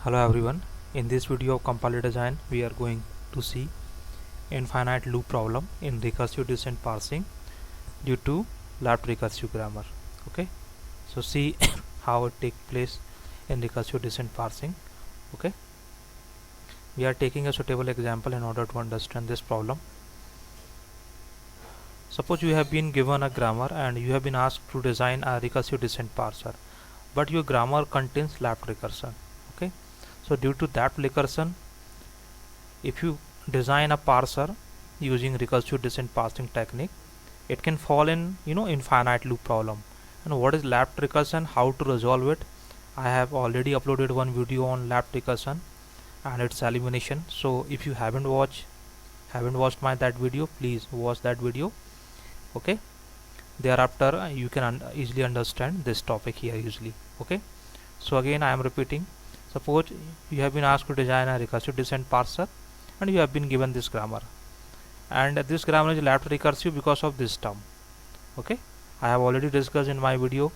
Hello everyone. In this video of compiler design, we are going to see infinite loop problem in recursive descent parsing due to left recursive grammar. Okay, so see how it takes place in recursive descent parsing. Okay, we are taking a suitable example in order to understand this problem. Suppose you have been given a grammar and you have been asked to design a recursive descent parser, but your grammar contains left recursion. Okay, so due to that recursion, if you design a parser using recursive descent parsing technique, it can fall in infinite loop problem. And what is left recursion, how to resolve it, I have already uploaded one video on left recursion and its elimination. So if you haven't watched that video, please watch that video. Okay, thereafter you can easily understand this topic here easily. Okay, so again I am repeating. Suppose you have been asked to design a recursive descent parser and you have been given this grammar, and this grammar is left recursive because of this term. Okay, I have already discussed in my video,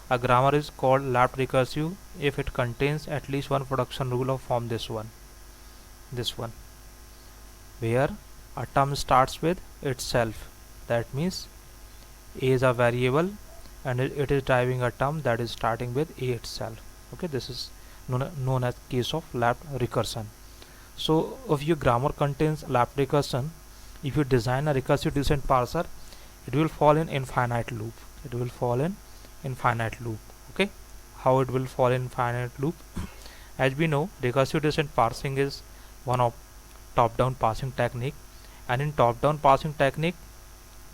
a grammar is called left recursive if it contains at least one production rule of form this one, where a term starts with itself. That means a is a variable and it is driving a term that is starting with a itself. Okay, this is known as case of left recursion. So if your grammar contains left recursion, if you design a recursive descent parser, it will fall in infinite loop. Okay, how it will fall in infinite loop? As we know, recursive descent parsing is one of top-down parsing technique, and in top-down parsing technique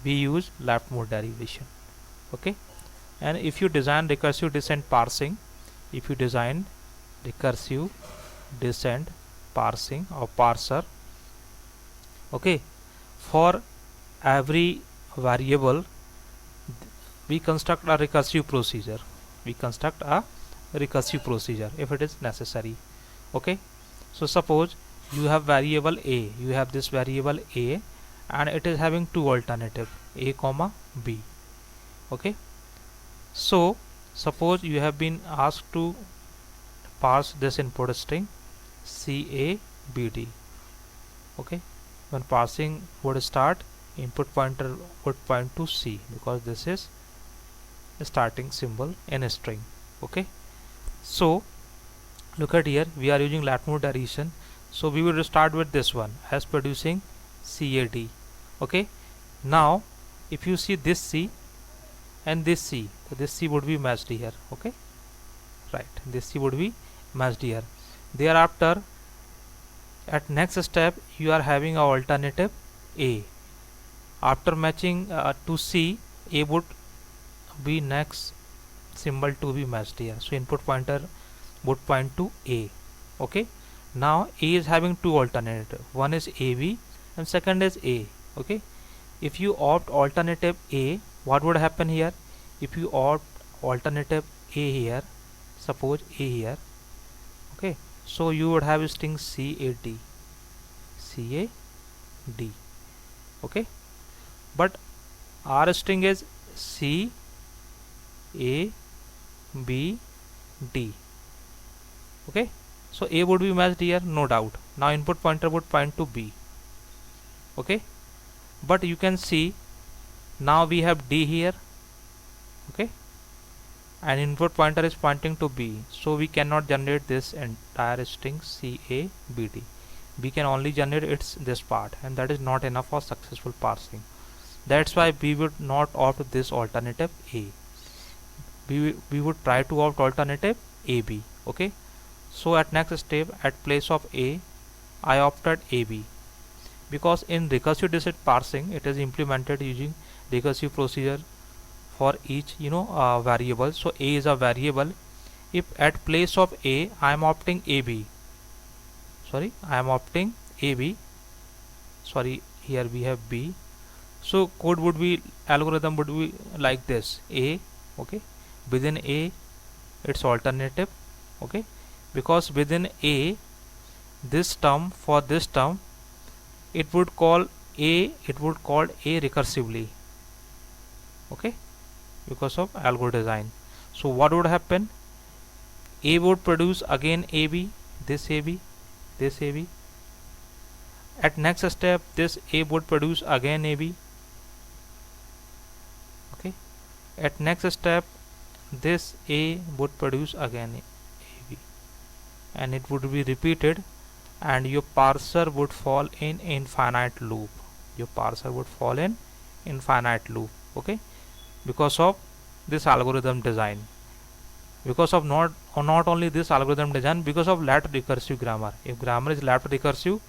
we use left mode derivation. Okay, and if you design recursive descent parsing, or parser, okay, for every variable we construct a recursive procedure. If it is necessary. Okay, so suppose you have variable a, and it is having two alternatives, a comma b. Okay, so suppose you have been asked to parse this input string CABD. Okay, when parsing would start, input pointer would point to C because this is the starting symbol in a string. Okay, so look at here, we are using left mode derivation, so we will start with this one as producing CAD. Okay, now if you see this C and this C, so this C would be matched here. Okay, right, this C would be matched here. Thereafter, at next step, you are having a alternative A. After matching to C, A would be next symbol to be matched here. So input pointer would point to A. Okay, now A is having two alternatives. One is AB and second is A. Okay, if you opt alternative A, what would happen here? If you opt alternative A here, suppose A here, okay, so you would have string CAD. Okay, but our string is CABD. Okay, so A would be matched here, no doubt. Now input pointer would point to B. Okay, but you can see now we have D here. Okay, and input pointer is pointing to B, so we cannot generate this entire string CABD. We can only generate this part, and that is not enough for successful parsing. That's why we would not opt this alternative A. We would try to opt alternative AB. Okay, so at next step, at place of A, I opted AB, because in recursive descent parsing it is implemented using recursive procedure for each variable. So A is a variable. If at place of A I am opting AB, here we have B, so algorithm would be like this: A, okay, within A its alternative, okay, because within A this term, it would call A recursively. Okay, because of algo design. So what would happen? A would produce again AB, this AB, this AB. At next step, this A would produce again AB. Okay. At next step, this A would produce again AB, and it would be repeated, and your parser would fall in infinite loop. Your parser would fall in infinite loop. Okay, because of this algorithm design, because of not only this algorithm design, because of left recursive grammar. If grammar is left recursive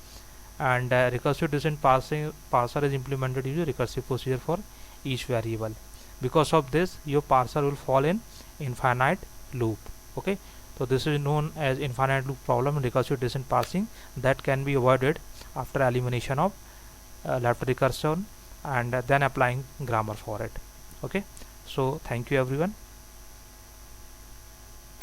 and recursive decision parser is implemented using recursive procedure for each variable, because of this your parser will fall in infinite loop. Okay, so this is known as infinite loop problem in recursive decision parsing, that can be avoided after elimination of left recursion and then applying grammar for it. Okay, so thank you everyone.